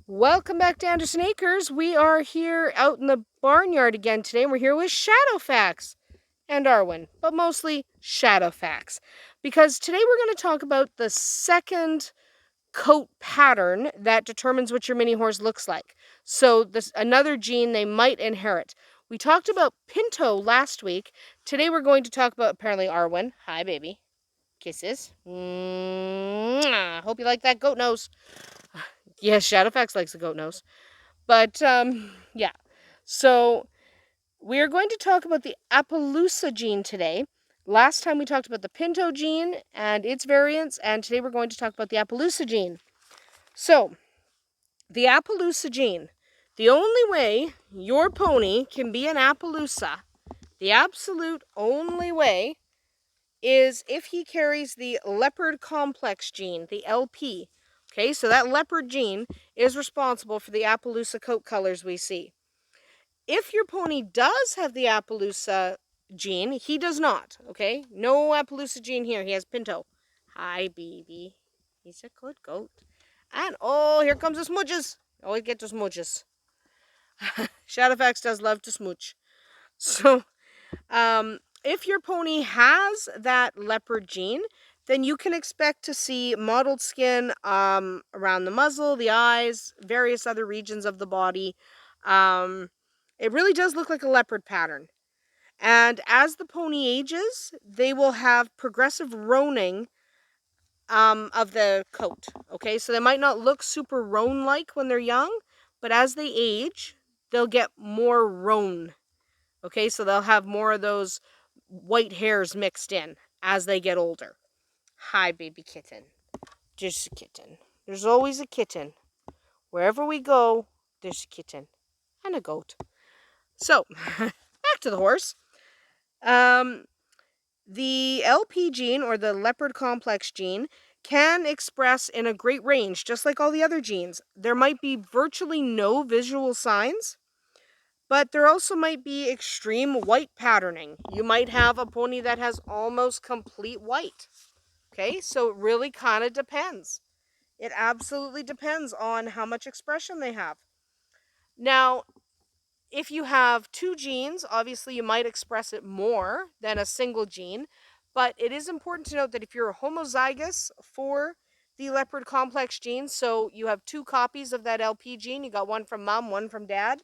Welcome back to Andersen Acres. We are here out in the barnyard again today, and we're here with Shadowfax and Arwen, but mostly Shadowfax. Because today we're going to talk about the second coat pattern that determines what your mini horse looks like. So this another gene they might inherit. We talked about Pinto last week. Today we're going to talk about apparently Arwen. Hi, baby. Kisses. Hope you like that goat nose. Yes, Shadowfax likes the goat nose. But, yeah. So, we're going to talk about the Appaloosa gene today. Last time we talked about the Pinto gene and its variants, and today we're going to talk about the Appaloosa gene. So, the Appaloosa gene. The only way your pony can be an Appaloosa, the absolute only way, is if he carries the leopard complex gene, the LP. Okay, so that leopard gene is responsible for the Appaloosa coat colors we see. If your pony does have the Appaloosa gene, he does not, okay? No Appaloosa gene here. He has Pinto. Hi, baby. He's a good goat. And, oh, here comes the smooches. Always get the smooches. Shadowfax does love to smooch. So, if your pony has that leopard gene, then you can expect to see mottled skin around the muzzle, the eyes, various other regions of the body. It really does look like a leopard pattern. And as the pony ages, they will have progressive roaning of the coat. Okay, so they might not look super roan-like when they're young, but as they age, they'll get more roan. Okay, so they'll have more of those white hairs mixed in as they get older. Hi, baby kitten. Just a kitten. There's always a kitten. Wherever we go, there's a kitten and a goat. So, back to the horse. The LP gene, or the leopard complex gene, can express in a great range, just like all the other genes. There might be virtually no visual signs, but there also might be extreme white patterning. You might have a pony that has almost complete white. Okay, so it really kind of depends. It absolutely depends on how much expression they have. Now, if you have two genes, obviously you might express it more than a single gene, but it is important to note that if you're homozygous for the leopard complex gene, so you have two copies of that LP gene, you got one from mom, one from dad,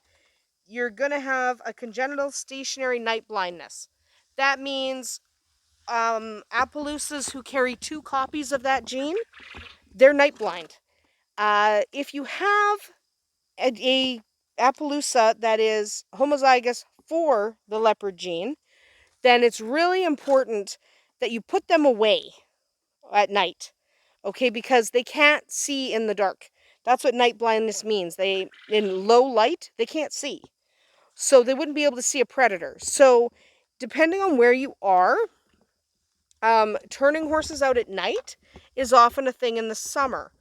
you're going to have a congenital stationary night blindness. That means Appaloosas who carry two copies of that gene, they're night blind. If you have a Appaloosa that is homozygous for the leopard gene, then it's really important that you put them away at night, okay, because they can't see in the dark. That's what night blindness means. They, in low light, they can't see. So they wouldn't be able to see a predator. So depending on where you are, turning horses out at night is often a thing in the summer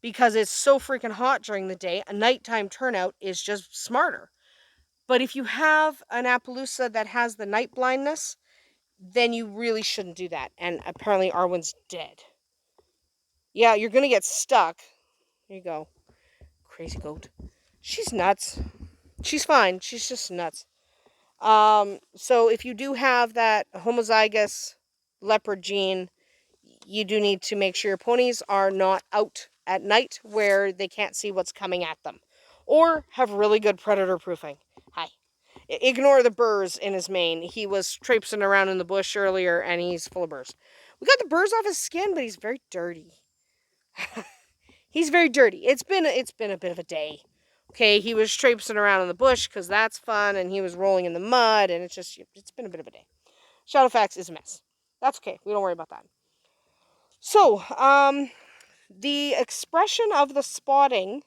because it's so freaking hot during the day. A nighttime turnout is just smarter. But if you have an Appaloosa that has the night blindness, then you really shouldn't do that. And apparently Arwen's dead. Yeah, you're going to get stuck. There you go. Crazy goat. She's nuts. She's fine. She's just nuts. So if you do have that homozygous leopard gene, you do need to make sure your ponies are not out at night where they can't see what's coming at them. Or have really good predator proofing. Hi. Ignore the burrs in his mane. He was traipsing around in the bush earlier and he's full of burrs. We got the burrs off his skin, but he's very dirty. He's very dirty. It's been a bit of a day. Okay, he was traipsing around in the bush because that's fun, and he was rolling in the mud, and it's been a bit of a day. Shadowfax is a mess. That's okay. We don't worry about that. So, the expression of the spotting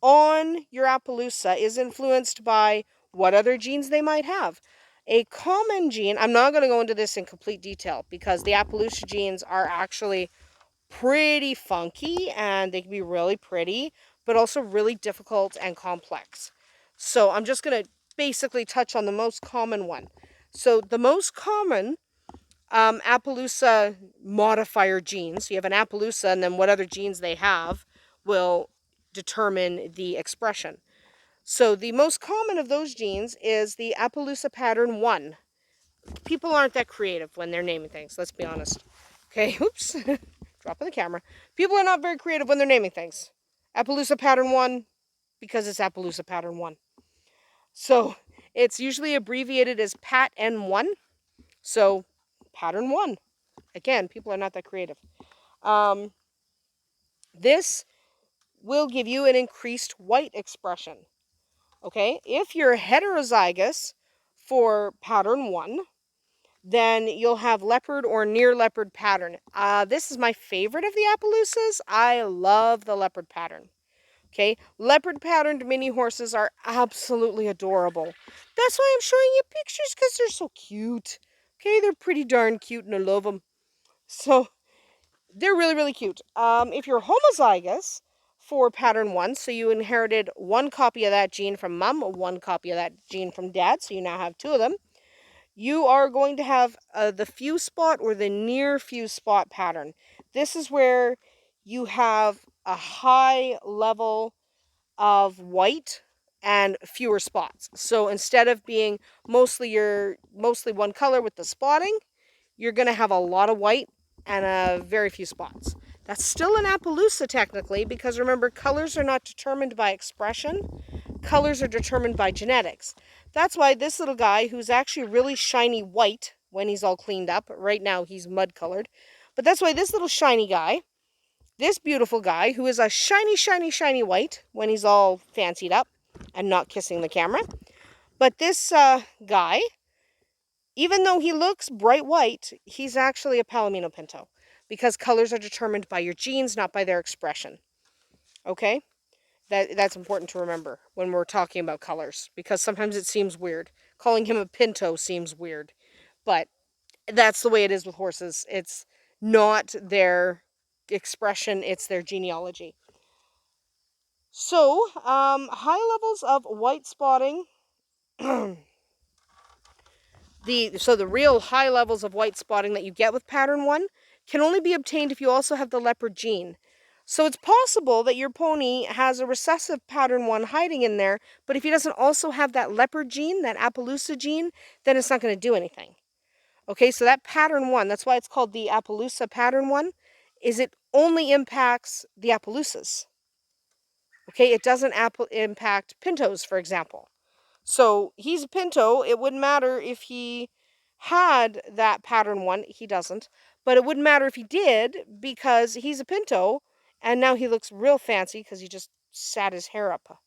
on your Appaloosa is influenced by what other genes they might have. A common gene, I'm not going to go into this in complete detail because the Appaloosa genes are actually pretty funky and they can be really pretty, but also really difficult and complex. So I'm just going to basically touch on the most common one. So the most common Appaloosa modifier genes, you have an Appaloosa and then what other genes they have will determine the expression. So the most common of those genes is the Appaloosa pattern 1. People aren't that creative when they're naming things, let's be honest. Okay, oops, dropping the camera. People are not very creative when they're naming things. Appaloosa pattern 1, because it's Appaloosa pattern 1. So it's usually abbreviated as PAT N1. So pattern 1. Again, people are not that creative. This will give you an increased white expression. Okay, if you're heterozygous for pattern 1, then you'll have leopard or near leopard pattern. This is my favorite of the Appaloosas. I love the leopard pattern. Okay, leopard patterned mini horses are absolutely adorable. That's why I'm showing you pictures, because they're so cute. Okay, they're pretty darn cute and I love them. So they're really, really cute. If you're homozygous for pattern 1, so you inherited one copy of that gene from mom, one copy of that gene from dad, so you now have 2 of them, you are going to have the fuse spot or the near fuse spot pattern. This is where you have a high level of white and fewer spots. So instead of being mostly one color with the spotting, you're going to have a lot of white and very few spots. That's still an Appaloosa technically, because remember, colors are not determined by expression. Colors are determined by genetics. That's why this little guy, who's actually really shiny white when he's all cleaned up, right now he's mud colored, but that's why this little shiny guy, this beautiful guy, who is a shiny, shiny, shiny white when he's all fancied up and not kissing the camera, but this guy, even though he looks bright white, he's actually a Palomino Pinto, because colors are determined by your genes, not by their expression. Okay? That's important to remember when we're talking about colors, because sometimes it seems weird. Calling him a Pinto seems weird, but that's the way it is with horses. It's not their expression, it's their genealogy. So, high levels of white spotting the real high levels of white spotting that you get with pattern 1 can only be obtained if you also have the leopard gene. So it's possible that your pony has a recessive pattern 1 hiding in there, but if he doesn't also have that leopard gene, that Appaloosa gene, then it's not going to do anything. Okay, so that pattern 1, that's why it's called the Appaloosa pattern 1, is it only impacts the Appaloosas. Okay, it doesn't impact Pintos, for example. So he's a Pinto. It wouldn't matter if he had that pattern 1. He doesn't. But it wouldn't matter if he did, because he's a Pinto. And now he looks real fancy because he just sat his hair up.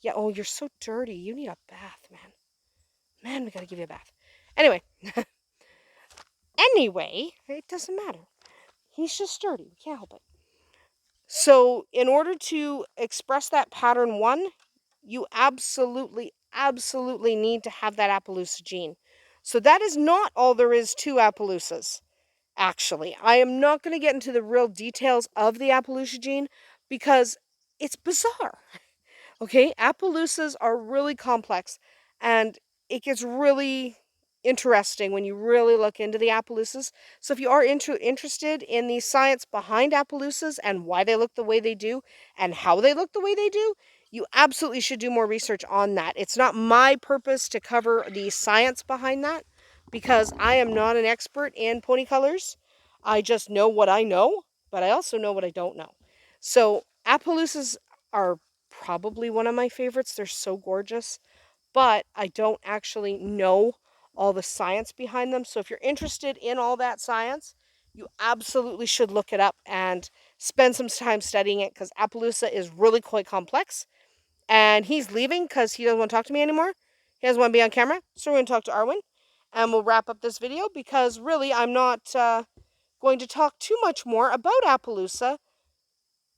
Yeah, oh, you're so dirty. You need a bath, man. Man, we got to give you a bath. Anyway. Anyway, it doesn't matter. He's just dirty. We can't help it. So in order to express that pattern 1, you absolutely need to have that Appaloosa gene. So that is not all there is to Appaloosas, actually. I am not going to get into the real details of the Appaloosa gene because it's bizarre. Okay, Appaloosas are really complex, and it gets really interesting when you really look into the Appaloosas. So if you are interested in the science behind Appaloosas and why they look the way they do and how they look the way they do, you absolutely should do more research on that. It's not my purpose to cover the science behind that, because I am not an expert in pony colors. I just know what I know, but I also know what I don't know. So Appaloosas are probably one of my favorites. They're so gorgeous, but I don't actually know all the science behind them. So if you're interested in all that science, you absolutely should look it up and spend some time studying it, because Appaloosa is really quite complex. And he's leaving because he doesn't want to talk to me anymore. He doesn't want to be on camera. So we're going to talk to Arwen, and we'll wrap up this video, because really I'm not going to talk too much more about Appaloosa,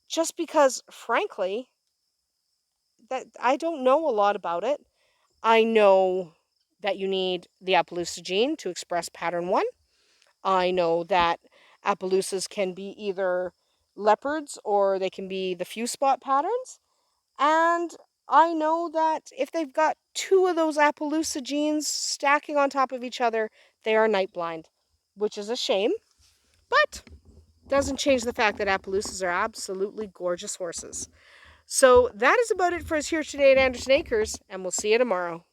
just because, frankly, that I don't know a lot about it. I know that you need the Appaloosa gene to express pattern 1. I know that Appaloosas can be either leopards or they can be the few spot patterns. And I know that if they've got 2 of those Appaloosa genes stacking on top of each other, they are night blind, which is a shame, but doesn't change the fact that Appaloosas are absolutely gorgeous horses. So that is about it for us here today at Andersen Acres, and we'll see you tomorrow.